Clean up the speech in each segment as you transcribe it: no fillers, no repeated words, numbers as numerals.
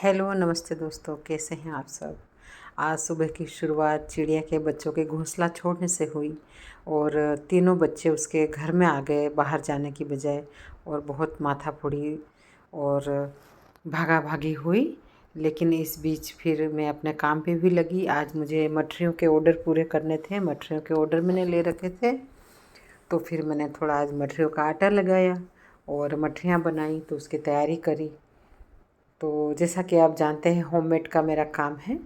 Hello नमस्ते दोस्तों, कैसे हैं आप सब। आज सुबह की शुरुआत चिड़िया के बच्चों के घोंसला छोड़ने से हुई और तीनों बच्चे उसके घर में आ गए बाहर जाने की बजाय, और बहुत माथाफोड़ी और भागा भागी हुई। लेकिन इस बीच फिर मैं अपने काम पे भी लगी। आज मुझे मठरियों के ऑर्डर पूरे करने थे, मठरियों के ऑर्डर मैंने ले रखे थे। तो फिर मैंने थोड़ा आज मठरियों का आटा लगाया और मठरियाँ बनाई, तो उसकी तैयारी करी। तो जैसा कि आप जानते हैं होममेड का मेरा काम है,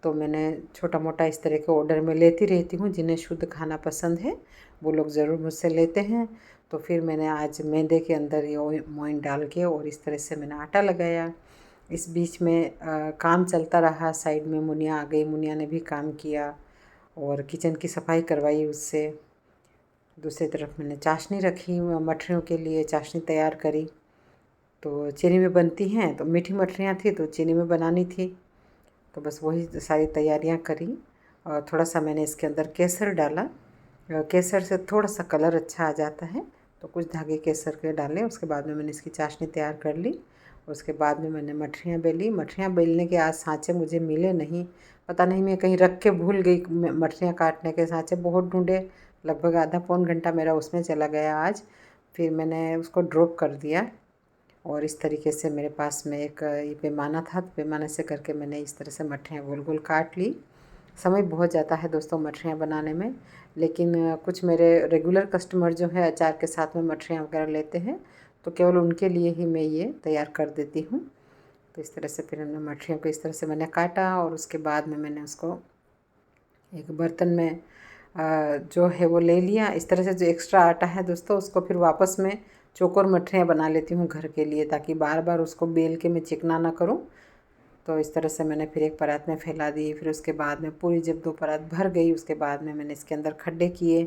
तो मैंने छोटा मोटा इस तरह के ऑर्डर में लेती रहती हूँ। जिन्हें शुद्ध खाना पसंद है वो लोग ज़रूर मुझसे लेते हैं। तो फिर मैंने आज मैदे के अंदर ये मोइन डाल के और इस तरह से मैंने आटा लगाया। इस बीच में काम चलता रहा। साइड में मुनिया आ गई, मुनिया ने भी काम किया और किचन की सफाई करवाई उससे। दूसरी तरफ मैंने चाशनी रखी, मठरियों के लिए चाशनी तैयार करी। तो चीनी में बनती हैं, तो मीठी मठरियाँ थी तो चीनी में बनानी थी, तो बस वही सारी तैयारियां करी। और थोड़ा सा मैंने इसके अंदर केसर डाला। केसर से थोड़ा सा कलर अच्छा आ जाता है, तो कुछ धागे केसर के डाले। उसके बाद में मैंने इसकी चाशनी तैयार कर ली। उसके बाद में मैंने मठरियाँ बेली। मठरियाँ बेलने के आज सांचे मुझे मिले नहीं, पता नहीं मैं कहीं रख के भूल गई। मठरियाँ काटने के सांचे बहुत ढूंढे, लगभग आधा पौन घंटा मेरा उसमें चला गया आज। फिर मैंने उसको ड्रॉप कर दिया और इस तरीके से मेरे पास में एक ये पैमाना था, तो पैमाने से करके मैंने इस तरह से मठरियाँ गोल गोल काट ली। समय बहुत जाता है दोस्तों मठरियाँ बनाने में, लेकिन कुछ मेरे रेगुलर कस्टमर जो है अचार के साथ में मठरियाँ वगैरह लेते हैं, तो केवल उनके लिए ही मैं ये तैयार कर देती हूँ। तो इस तरह से फिर हमने मठरियों को इस तरह से मैंने काटा और उसके बाद में मैंने उसको एक बर्तन में जो है वो ले लिया। इस तरह से जो एक्स्ट्रा आटा है दोस्तों, उसको फिर वापस में चौकोर मठरियाँ बना लेती हूँ घर के लिए, ताकि बार बार उसको बेल के मैं चिकना ना करूँ। तो इस तरह से मैंने फिर एक परात में फैला दी। फिर उसके बाद में पूरी जब 2 परात भर गई, उसके बाद में मैंने इसके अंदर खड्डे किए।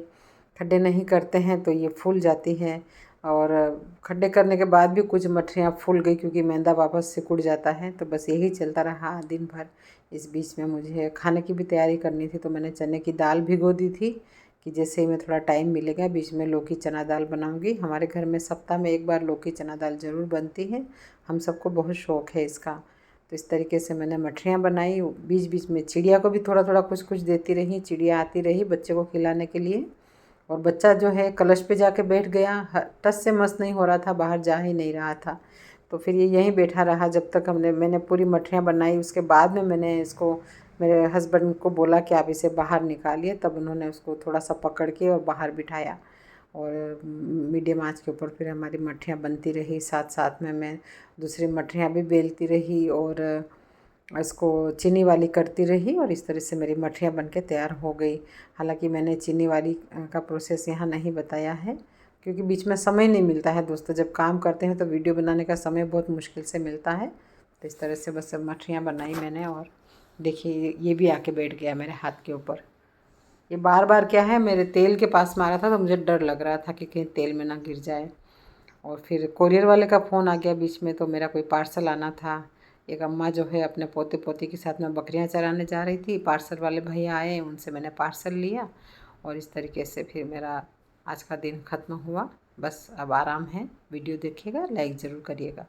खड्डे नहीं करते हैं तो ये फूल जाती है, और खड्डे करने के बाद भी कुछ मठरियाँ फूल गई क्योंकि मैदा वापस से कुड़ जाता है। तो बस यही चलता रहा दिन भर। इस बीच में मुझे खाने की भी तैयारी करनी थी, तो मैंने चने की दाल भिगो दी थी कि जैसे ही मैं थोड़ा टाइम मिलेगा बीच में लौकी चना दाल बनाऊंगी। हमारे घर में सप्ताह में एक बार लौकी चना दाल ज़रूर बनती है, हम सबको बहुत शौक़ है इसका। तो इस तरीके से मैंने मठरियाँ बनाई। बीच बीच में चिड़िया को भी थोड़ा थोड़ा कुछ कुछ देती रही। चिड़िया आती रही बच्चे को खिलाने के लिए, और बच्चा जो है कलश पे जाके बैठ गया। टस से मस नहीं हो रहा था, बाहर जा ही नहीं रहा था। तो फिर ये यहीं बैठा रहा जब तक मैंने पूरी मठरियाँ बनाई। उसके बाद में मैंने इसको मेरे हस्बैंड को बोला कि आप इसे बाहर निकालिए, तब उन्होंने उसको थोड़ा सा पकड़ के और बाहर बिठाया, और मीडियम आंच के ऊपर फिर हमारी मठरियाँ बनती रही। साथ साथ में मैं दूसरी मठरियाँ भी बेलती रही और इसको चीनी वाली करती रही, और इस तरह से मेरी मठरियाँ बनके तैयार हो गई। हालांकि मैंने चीनी वाली का प्रोसेस यहाँ नहीं बताया है, क्योंकि बीच में समय नहीं मिलता है दोस्तों। जब काम करते हैं तो वीडियो बनाने का समय बहुत मुश्किल से मिलता है। तो इस तरह से बस मठरियाँ बनाई मैंने, और देखिए ये भी आके बैठ गया मेरे हाथ के ऊपर। ये बार बार क्या है, मेरे तेल के पास मारा था, तो मुझे डर लग रहा था कि कहीं तेल में ना गिर जाए। और फिर कोरियर वाले का फ़ोन आ गया बीच में, तो मेरा कोई पार्सल आना था। एक अम्मा जो है अपने पोते पोती के साथ में बकरियां चराने जा रही थी, पार्सल वाले भैया आए, उनसे मैंने पार्सल लिया, और इस तरीके से फिर मेरा आज का दिन ख़त्म हुआ। बस अब आराम है। वीडियो देखिएगा, लाइक ज़रूर करिएगा।